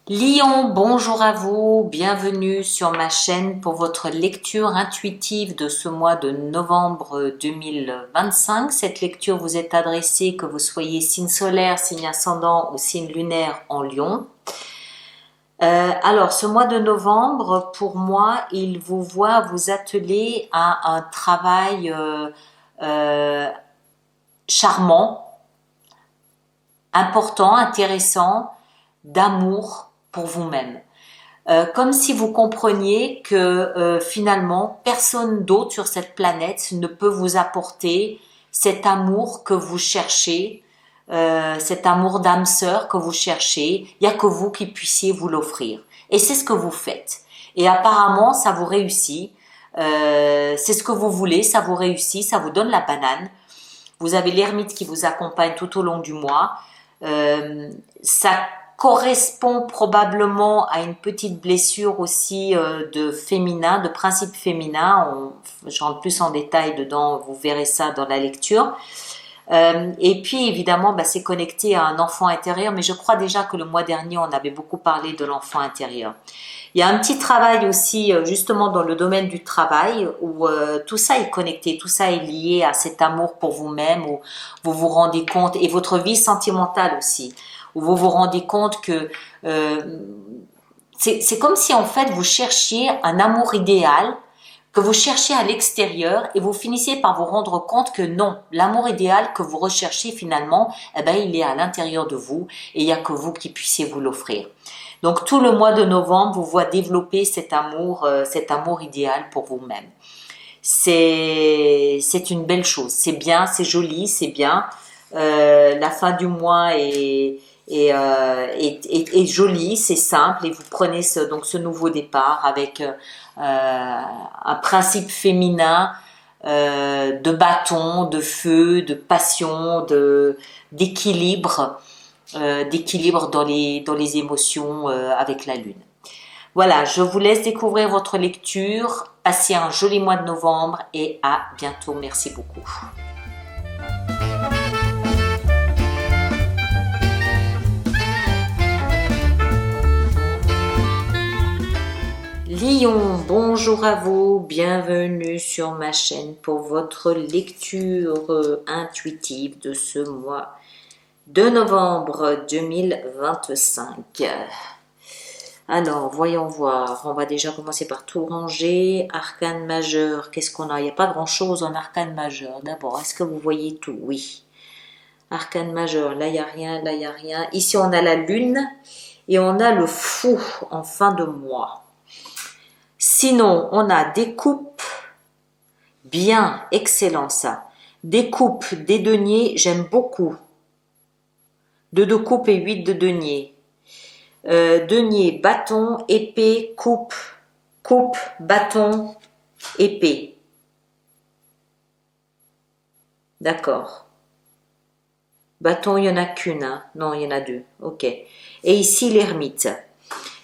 Lion, bonjour à vous, bienvenue sur ma chaîne pour votre lecture intuitive de ce mois de novembre 2025. Cette lecture vous est adressée que vous soyez signe solaire, signe ascendant ou signe lunaire en Lion. Alors, ce mois de novembre, pour moi, il vous voit vous atteler à un travail euh, charmant, important, intéressant, d'amour pour vous-même. Comme si vous compreniez que finalement, personne d'autre sur cette planète ne peut vous apporter cet amour que vous cherchez, cet amour d'âme sœur que vous cherchez. Il n'y a que vous qui puissiez vous l'offrir. Et c'est ce que vous faites. Et apparemment, ça vous réussit. C'est ce que vous voulez, ça vous réussit, ça vous donne la banane. Vous avez l'ermite qui vous accompagne tout au long du mois. Ça correspond probablement à une petite blessure aussi de féminin, de principe féminin. Je rentre plus en détail dedans, vous verrez ça dans la lecture. Et puis évidemment, c'est connecté à un enfant intérieur, mais je crois déjà que le mois dernier, on avait beaucoup parlé de l'enfant intérieur. Il y a un petit travail aussi justement dans le domaine du travail où tout ça est connecté, tout ça est lié à cet amour pour vous-même, où vous vous rendez compte, et votre vie sentimentale aussi, où vous vous rendez compte que c'est comme si en fait vous cherchiez un amour idéal, que vous cherchez à l'extérieur et vous finissez par vous rendre compte que non, l'amour idéal que vous recherchez finalement, il est à l'intérieur de vous et il n'y a que vous qui puissiez vous l'offrir. Donc tout le mois de novembre vous voit développer cet amour idéal pour vous-même. C'est une belle chose, c'est bien, c'est joli, c'est bien. La fin du mois est jolie, c'est simple et vous prenez ce nouveau départ avec un principe féminin de bâton, de feu, de passion, d'équilibre dans les émotions avec la lune. Voilà, je vous laisse découvrir votre lecture. Passez un joli mois de novembre et à bientôt. Merci beaucoup. Lion, bonjour à vous, bienvenue sur ma chaîne pour votre lecture intuitive de ce mois de novembre 2025. Alors, voyons voir, on va déjà commencer par tout ranger. Arcane majeur, qu'est-ce qu'on a? Il n'y a pas grand-chose en arcane majeur. D'abord, est-ce que vous voyez tout? Oui. Arcane majeur, là il n'y a rien, là il n'y a rien. Ici, on a la lune et on a le fou en fin de mois. Sinon, on a des coupes, bien, excellent ça. Des coupes, des deniers, j'aime beaucoup. Deux coupes et 8 de deniers. Denier, bâton, épée, coupe, bâton, épée. D'accord. Bâton, il n'y en a qu'une, hein? Non, il y en a deux. Ok. Et ici, l'ermite.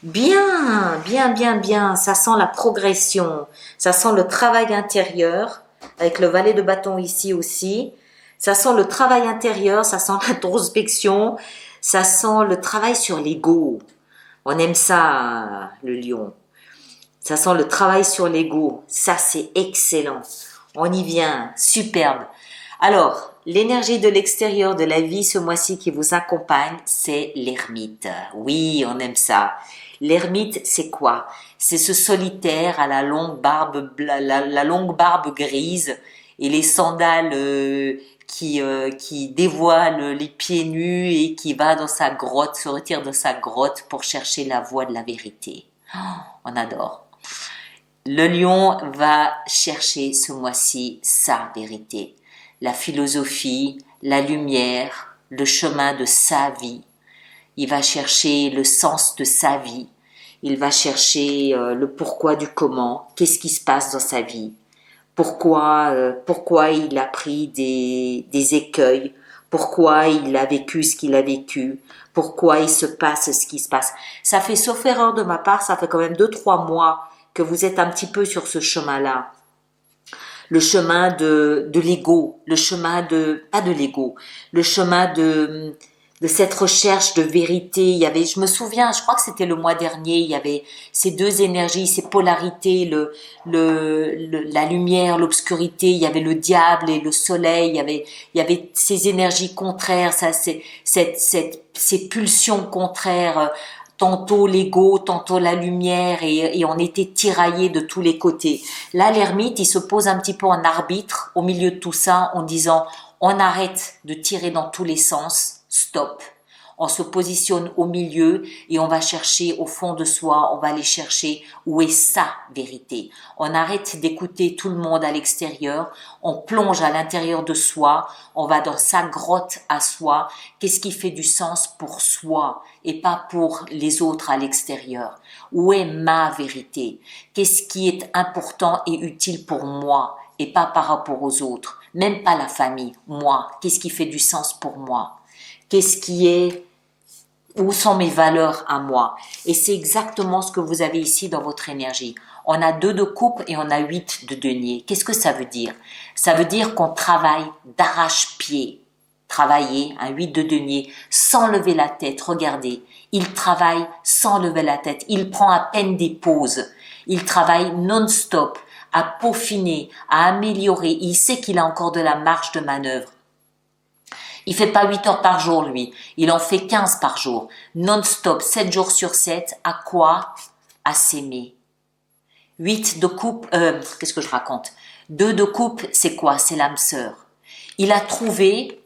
Bien, bien, bien, bien. Ça sent la progression. Ça sent le travail intérieur. Avec le valet de bâton ici aussi. Ça sent le travail intérieur. Ça sent l'introspection. Ça sent le travail sur l'ego. On aime ça, le lion. Ça sent le travail sur l'ego. Ça, c'est excellent. On y vient. Superbe. Alors, l'énergie de l'extérieur de la vie ce mois-ci qui vous accompagne, c'est l'ermite. Oui, on aime ça. L'ermite, c'est quoi? C'est ce solitaire à la longue barbe, la longue barbe grise et les sandales qui dévoilent les pieds nus et qui va dans sa grotte, se retire de sa grotte pour chercher la voie de la vérité. Oh, on adore. Le lion va chercher ce mois-ci sa vérité. La philosophie, la lumière, le chemin de sa vie. Il va chercher le sens de sa vie. Il va chercher le pourquoi du comment. Qu'est-ce qui se passe dans sa vie? Pourquoi il a pris des écueils? Pourquoi il a vécu ce qu'il a vécu? Pourquoi il se passe ce qui se passe? Ça fait, sauf erreur de ma part, ça fait quand même 2-3 mois que vous êtes un petit peu sur ce chemin-là. Le chemin de l'ego, le chemin de, pas de l'ego, le chemin de de cette recherche de vérité. Il y avait, je me souviens, je crois que c'était le mois dernier, il y avait ces deux énergies, ces polarités, la lumière, l'obscurité, il y avait le diable et le soleil, il y avait ces énergies contraires, ça, ces pulsions contraires, tantôt l'ego, tantôt la lumière, et on était tiraillés de tous les côtés. Là, l'ermite, il se pose un petit peu en arbitre au milieu de tout ça, en disant, on arrête de tirer dans tous les sens, stop. On se positionne au milieu et on va chercher au fond de soi, on va aller chercher où est sa vérité. On arrête d'écouter tout le monde à l'extérieur, on plonge à l'intérieur de soi, on va dans sa grotte à soi. Qu'est-ce qui fait du sens pour soi et pas pour les autres à l'extérieur? Où est ma vérité? Qu'est-ce qui est important et utile pour moi et pas par rapport aux autres? Même pas la famille, moi. Qu'est-ce qui fait du sens pour moi? Qu'est-ce qui est, où sont mes valeurs à moi? Et c'est exactement ce que vous avez ici dans votre énergie. On a 2 de coupe et on a 8 de denier. Qu'est-ce que ça veut dire? Ça veut dire qu'on travaille d'arrache-pied. Travailler, un 8 de denier, sans lever la tête. Regardez, il travaille sans lever la tête. Il prend à peine des pauses. Il travaille non-stop, à peaufiner, à améliorer. Il sait qu'il a encore de la marge de manœuvre. Il fait pas 8 heures par jour, lui. Il en fait 15 par jour. Non-stop, 7 jours sur 7. À quoi? À s'aimer. 8 de coupe, qu'est-ce que je raconte? 2 de coupe, c'est quoi? C'est l'âme sœur. Il a trouvé,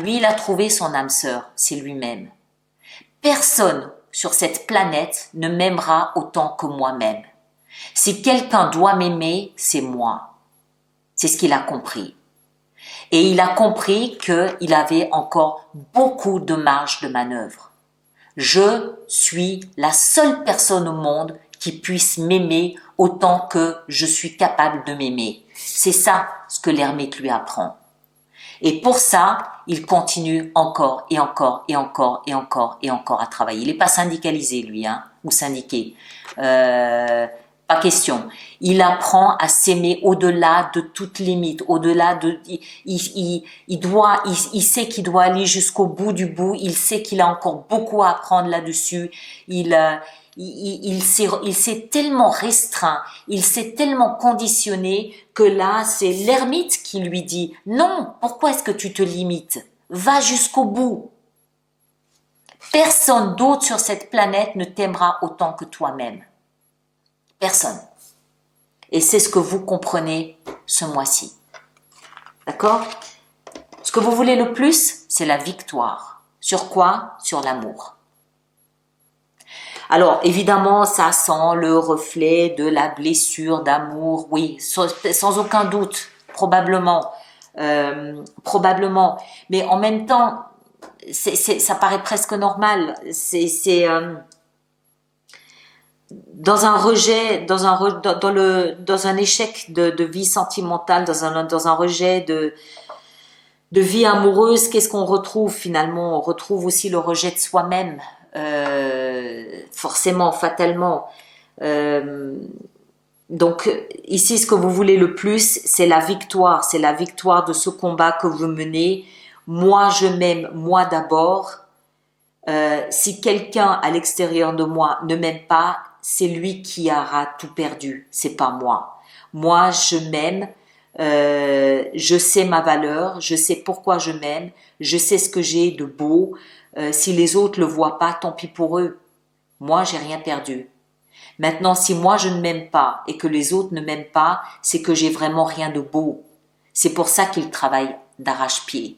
lui, il a trouvé son âme sœur. C'est lui-même. Personne sur cette planète ne m'aimera autant que moi-même. Si quelqu'un doit m'aimer, c'est moi. C'est ce qu'il a compris. Et il a compris qu'il avait encore beaucoup de marge de manœuvre. Je suis la seule personne au monde qui puisse m'aimer autant que je suis capable de m'aimer. C'est ça ce que l'ermite lui apprend. Et pour ça, il continue encore et encore et encore et encore et encore à travailler. Il n'est pas syndicalisé, lui, ou syndiqué. Pas question. Il apprend à s'aimer au-delà de toute limite, au-delà de, il sait qu'il doit aller jusqu'au bout du bout. Il sait qu'il a encore beaucoup à apprendre là-dessus. Il s'est tellement restreint, il s'est tellement conditionné que là, c'est l'ermite qui lui dit « Non, pourquoi est-ce que tu te limites? Va jusqu'au bout. Personne d'autre sur cette planète ne t'aimera autant que toi-même. Personne. » Et c'est ce que vous comprenez ce mois-ci. D'accord? Ce que vous voulez le plus, c'est la victoire. Sur quoi? Sur l'amour. Alors, évidemment, ça sent le reflet de la blessure d'amour, oui, sans aucun doute, probablement. Mais en même temps, ça paraît presque normal. Dans un rejet, dans un échec de vie sentimentale, dans un rejet de vie amoureuse, qu'est-ce qu'on retrouve finalement? On retrouve aussi le rejet de soi-même. Forcément, fatalement. Donc ici, ce que vous voulez le plus, c'est la victoire de ce combat que vous menez. Moi, je m'aime, moi d'abord. Si quelqu'un à l'extérieur de moi ne m'aime pas, c'est lui qui aura tout perdu, c'est pas moi. Moi, je m'aime, je sais ma valeur, je sais pourquoi je m'aime, je sais ce que j'ai de beau. Si les autres le voient pas, tant pis pour eux. Moi, j'ai rien perdu. Maintenant, si moi je ne m'aime pas et que les autres ne m'aiment pas, c'est que j'ai vraiment rien de beau. C'est pour ça qu'il travaille d'arrache-pied.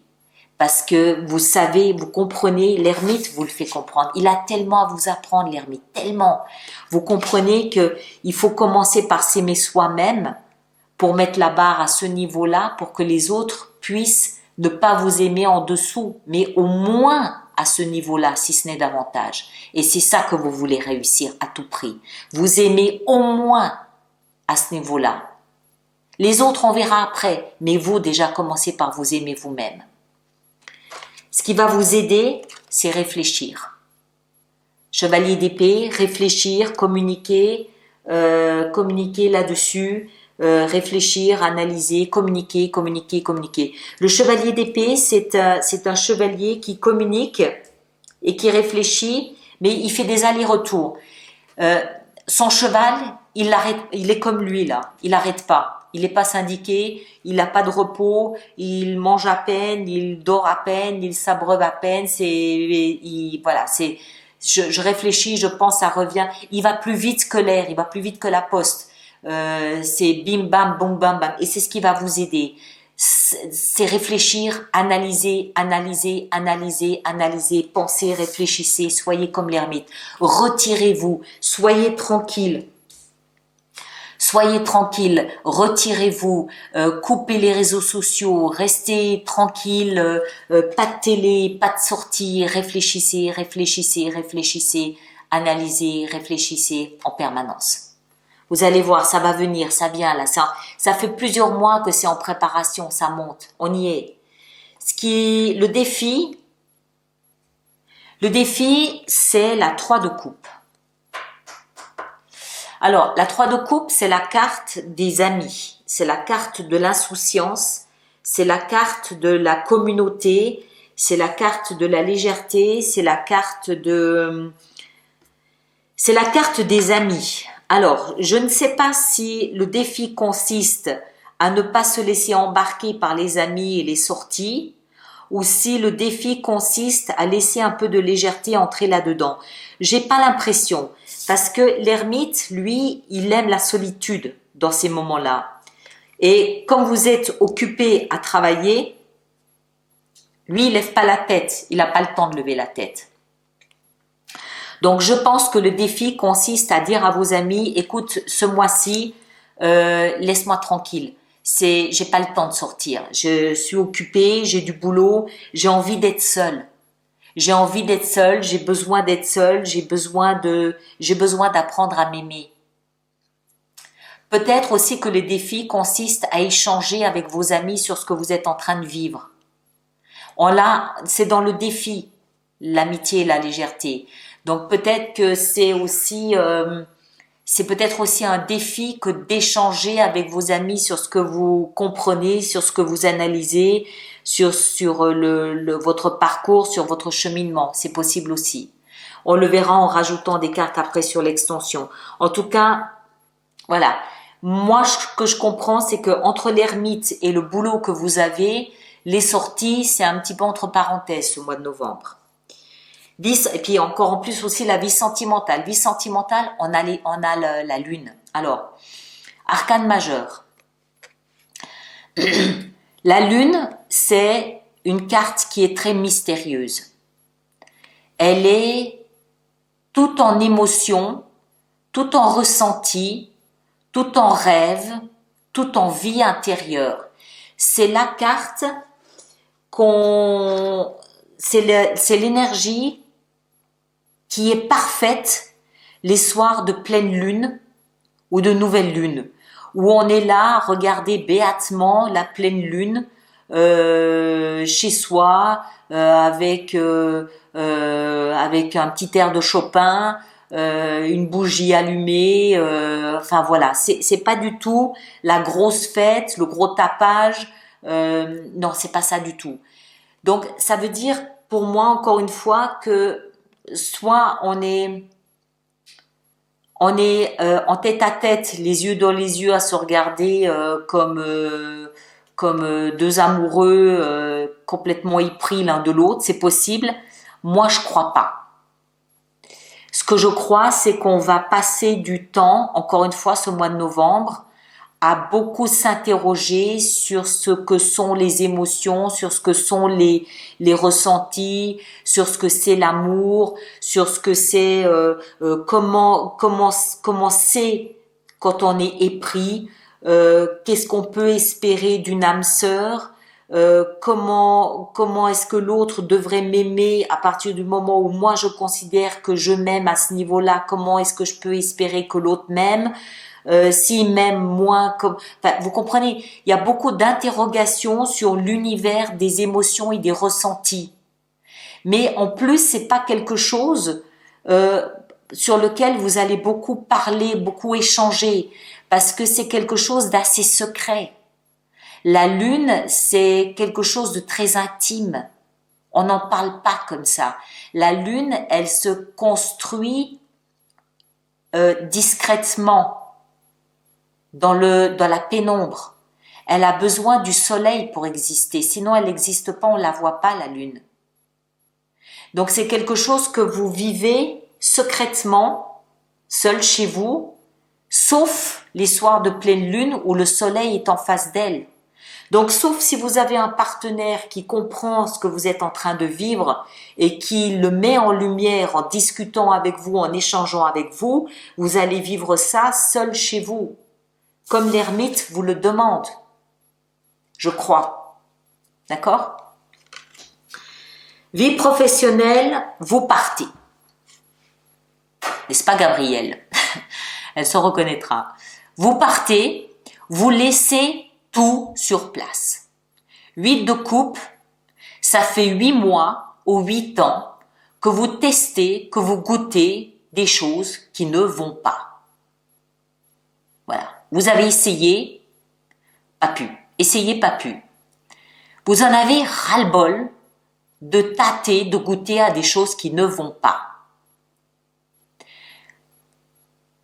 Parce que vous savez, vous comprenez, l'ermite vous le fait comprendre. Il a tellement à vous apprendre, l'ermite, tellement. Vous comprenez que il faut commencer par s'aimer soi-même pour mettre la barre à ce niveau-là, pour que les autres puissent ne pas vous aimer en dessous, mais au moins à ce niveau-là, si ce n'est davantage. Et c'est ça que vous voulez réussir à tout prix. Vous aimez au moins à ce niveau-là. Les autres, on verra après, mais vous, déjà, commencez par vous aimer vous-même. Ce qui va vous aider, c'est réfléchir. Chevalier d'épée, réfléchir, communiquer là-dessus, réfléchir, analyser, communiquer. Le chevalier d'épée, c'est un chevalier qui communique et qui réfléchit, mais il fait des allers-retours. Son cheval, il est comme lui là, il n'arrête pas. Il n'est pas syndiqué, il n'a pas de repos, il mange à peine, il dort à peine, il s'abreuve à peine. Voilà, je réfléchis, je pense, ça revient. Il va plus vite que l'air, il va plus vite que la poste. C'est bim bam boum bam bam, et c'est ce qui va vous aider. C'est réfléchir, analyser, pensez, réfléchissez, soyez comme l'ermite. Retirez-vous, soyez tranquille. Soyez tranquille, retirez-vous, coupez les réseaux sociaux, restez tranquille, pas de télé, pas de sortie, réfléchissez, analysez, réfléchissez en permanence. Vous allez voir, ça va venir, ça vient là, ça fait plusieurs mois que c'est en préparation, ça monte, on y est. Le défi, c'est la 3 de coupe. Alors, la 3 de coupe, c'est la carte des amis, c'est la carte de l'insouciance, c'est la carte de la communauté, c'est la carte de la légèreté, c'est la carte des amis. Alors, je ne sais pas si le défi consiste à ne pas se laisser embarquer par les amis et les sorties, ou si le défi consiste à laisser un peu de légèreté entrer là-dedans. J'ai pas l'impression, parce que l'ermite, lui, il aime la solitude dans ces moments-là. Et quand vous êtes occupé à travailler, lui, il lève pas la tête, il n'a pas le temps de lever la tête. Donc, je pense que le défi consiste à dire à vos amis, écoute, ce mois-ci, laisse-moi tranquille. J'ai pas le temps de sortir. Je suis occupée, j'ai du boulot, j'ai envie d'être seule. J'ai besoin d'être seule, j'ai besoin d'apprendre à m'aimer. Peut-être aussi que le défi consiste à échanger avec vos amis sur ce que vous êtes en train de vivre. C'est dans le défi, l'amitié et la légèreté. Donc peut-être que c'est peut-être aussi un défi que d'échanger avec vos amis sur ce que vous comprenez, sur ce que vous analysez, sur votre parcours, sur votre cheminement. C'est possible aussi. On le verra en rajoutant des cartes après sur l'extension. En tout cas, voilà. Moi, ce que je comprends, c'est que entre l'ermite et le boulot que vous avez, les sorties, c'est un petit peu entre parenthèses ce mois de novembre. Et puis encore en plus aussi la vie sentimentale. Vie sentimentale, on a la lune. Alors, arcane majeur. La lune, c'est une carte qui est très mystérieuse. Elle est tout en émotion, tout en ressenti, tout en rêve, tout en vie intérieure. C'est la carte c'est l'énergie qui est parfaite les soirs de pleine lune ou de nouvelle lune, où on est là à regarder béatement la pleine lune chez soi avec un petit air de Chopin, une bougie allumée, enfin voilà, c'est pas du tout la grosse fête, le gros tapage, non, c'est pas ça du tout. Donc ça veut dire pour moi encore une fois que soit on est en tête à tête, les yeux dans les yeux, à se regarder comme deux amoureux complètement épris l'un de l'autre, c'est possible. Moi, je crois pas. Ce que je crois, c'est qu'on va passer du temps, encore une fois, ce mois de novembre, à beaucoup s'interroger sur ce que sont les émotions, sur ce que sont les ressentis, sur ce que c'est l'amour, sur ce que c'est comment c'est quand on est épris, qu'est-ce qu'on peut espérer d'une âme sœur, comment est-ce que l'autre devrait m'aimer à partir du moment où moi je considère que je m'aime à ce niveau-là, comment est-ce que je peux espérer que l'autre m'aime, s'il m'aime moins, enfin, vous comprenez, il y a beaucoup d'interrogations sur l'univers des émotions et des ressentis. Mais en plus, c'est pas quelque chose sur lequel vous allez beaucoup parler, beaucoup échanger, parce que c'est quelque chose d'assez secret. La lune, c'est quelque chose de très intime. On n'en parle pas comme ça. La lune, elle se construit discrètement dans la pénombre. Elle a besoin du soleil pour exister. Sinon, elle n'existe pas, on la voit pas, la lune. Donc, c'est quelque chose que vous vivez secrètement, seul chez vous, sauf les soirs de pleine lune où le soleil est en face d'elle. Donc, sauf si vous avez un partenaire qui comprend ce que vous êtes en train de vivre et qui le met en lumière en discutant avec vous, en échangeant avec vous, vous allez vivre ça seul chez vous, comme l'ermite vous le demande, je crois. D'accord? Vie professionnelle, vous partez. N'est-ce pas, Gabrielle? Elle se reconnaîtra. Vous partez, vous laissez tout sur place. 8 de coupe, ça fait 8 mois ou 8 ans que vous testez, que vous goûtez des choses qui ne vont pas. Voilà. Vous avez essayé, pas pu. Essayé, pas pu. Vous en avez ras-le-bol de tâter, de goûter à des choses qui ne vont pas.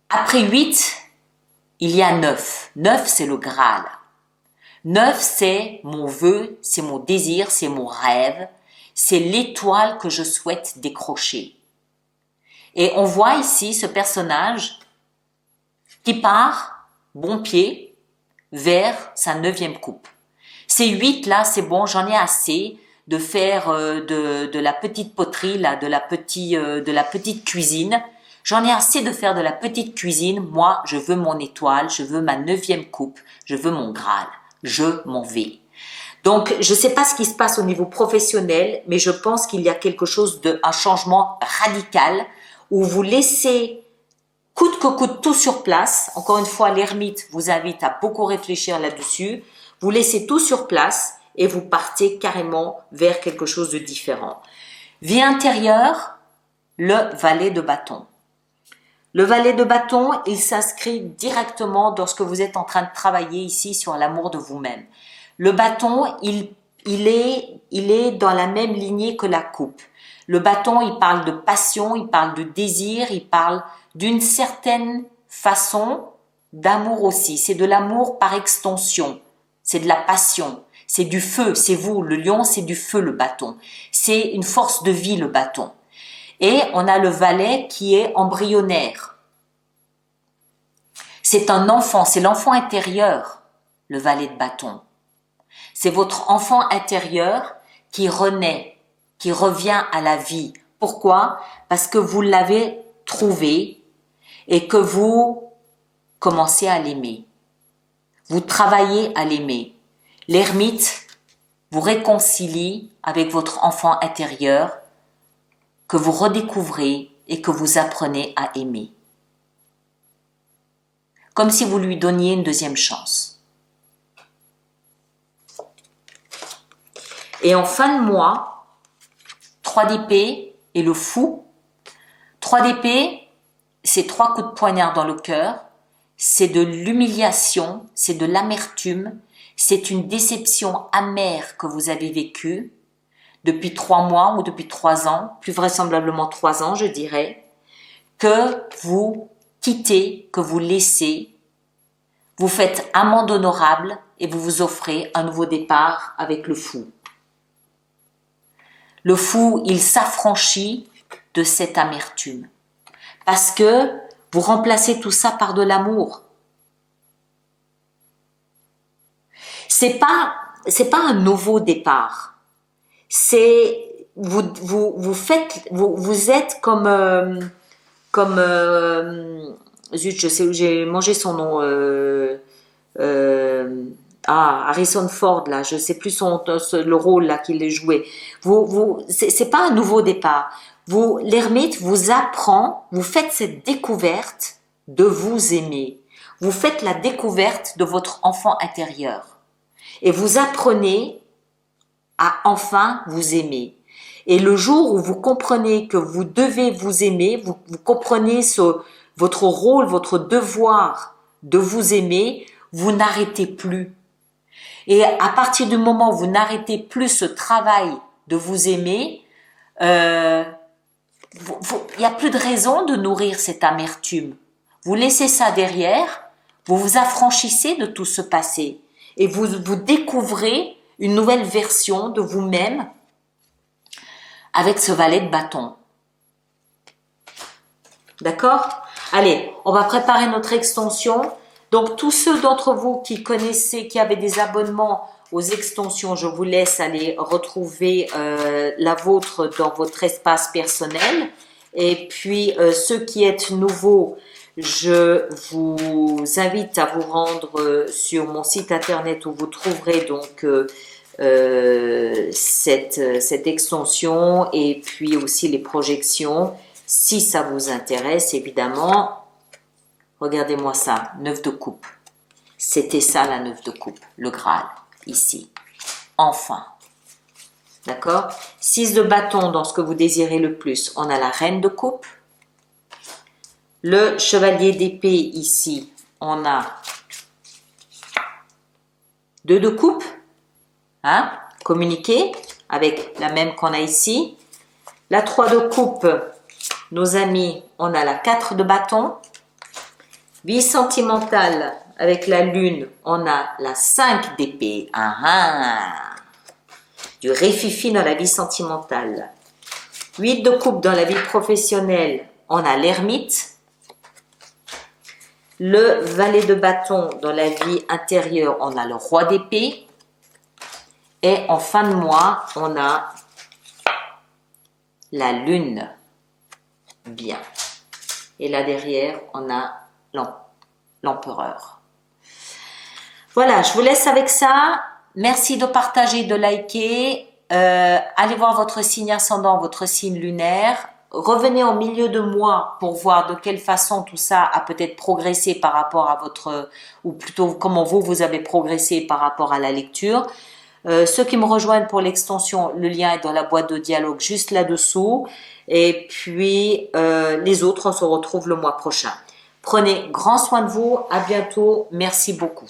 Après 8, il y a 9. 9, c'est le Graal. 9, c'est mon vœu, c'est mon désir, c'est mon rêve, c'est l'étoile que je souhaite décrocher. Et on voit ici ce personnage qui part, bon pied, vers sa 9e coupe. Ces 8 là, c'est bon, j'en ai assez de faire de la petite poterie, là, de la petite cuisine. J'en ai assez de faire de la petite cuisine. Moi, je veux mon étoile, je veux ma 9e coupe, je veux mon Graal. Je m'en vais. Donc, je ne sais pas ce qui se passe au niveau professionnel, mais je pense qu'il y a quelque chose un changement radical où vous laissez coûte que coûte tout sur place. Encore une fois, l'ermite vous invite à beaucoup réfléchir là-dessus. Vous laissez tout sur place et vous partez carrément vers quelque chose de différent. Vie intérieure, le valet de bâton. Le valet de bâton, il s'inscrit directement dans ce que vous êtes en train de travailler ici sur l'amour de vous-même. Le bâton, il est dans la même lignée que la coupe. Le bâton, il parle de passion, il parle de désir, il parle d'une certaine façon d'amour aussi. C'est de l'amour par extension. C'est de la passion. C'est du feu. C'est vous. Le lion, c'est du feu, le bâton. C'est une force de vie, le bâton. Et on a le valet qui est embryonnaire. C'est un enfant, c'est l'enfant intérieur, le valet de bâton. C'est votre enfant intérieur qui renaît, qui revient à la vie. Pourquoi? Parce que vous l'avez trouvé et que vous commencez à l'aimer. Vous travaillez à l'aimer. L'ermite vous réconcilie avec votre enfant intérieur que vous redécouvrez et que vous apprenez à aimer. Comme si vous lui donniez une 2e chance. Et en fin de mois, 3 d'épée et le fou. 3 d'épée, c'est 3 coups de poignard dans le cœur, c'est de l'humiliation, c'est de l'amertume, c'est une déception amère que vous avez vécue, depuis 3 mois ou depuis 3 ans, plus vraisemblablement 3 ans, je dirais, que vous quittez, que vous laissez, vous faites amende honorable et vous vous offrez un nouveau départ avec le fou. Le fou, il s'affranchit de cette amertume parce que vous remplacez tout ça par de l'amour. C'est pas un nouveau départ. C'est vous êtes comme zut, je sais où j'ai mangé son nom. Harrison Ford là, je sais plus le rôle là qu'il a joué. C'est pas un nouveau départ. L'ermite vous apprend, vous faites cette découverte de vous aimer. Vous faites la découverte de votre enfant intérieur et vous apprenez à enfin vous aimer. Et le jour où vous comprenez que vous devez vous aimer, vous comprenez votre rôle, votre devoir de vous aimer, vous n'arrêtez plus. Et à partir du moment où vous n'arrêtez plus ce travail de vous aimer, il n'y a plus de raison de nourrir cette amertume. Vous laissez ça derrière, vous vous affranchissez de tout ce passé et vous découvrez une nouvelle version de vous-même avec ce valet de bâton. D'accord? Allez, on va préparer notre extension. Donc, tous ceux d'entre vous qui connaissaient, qui avaient des abonnements aux extensions, je vous laisse aller retrouver la vôtre dans votre espace personnel. Et puis, ceux qui êtes nouveaux, je vous invite à vous rendre sur mon site internet où vous trouverez donc cette extension et puis aussi les projections. Si ça vous intéresse, évidemment, regardez-moi ça, 9 de coupe. C'était ça la 9 de coupe, le Graal, ici. Enfin. D'accord? 6 de bâton dans ce que vous désirez le plus. On a la reine de coupe. Le chevalier d'épée ici, on a 2 de coupe. Hein? Communiquer avec la même qu'on a ici. La 3 de coupe, nos amis, on a la 4 de bâton. Vie sentimentale avec la lune, on a la 5 d'épée. Du réfifi dans la vie sentimentale. 8 de coupe dans la vie professionnelle, on a l'ermite. Le valet de bâton dans la vie intérieure, on a le roi d'épée. Et en fin de mois, on a la lune. Bien. Et là derrière, on a l'empereur. Voilà, je vous laisse avec ça. Merci de partager, de liker. Allez voir votre signe ascendant, votre signe lunaire. Revenez en milieu de mois pour voir de quelle façon tout ça a peut-être progressé par rapport à votre, ou plutôt comment vous avez progressé par rapport à la lecture. Ceux qui me rejoignent pour l'extension, le lien est dans la boîte de dialogue juste là-dessous. Et puis, les autres, on se retrouve le mois prochain. Prenez grand soin de vous. À bientôt. Merci beaucoup.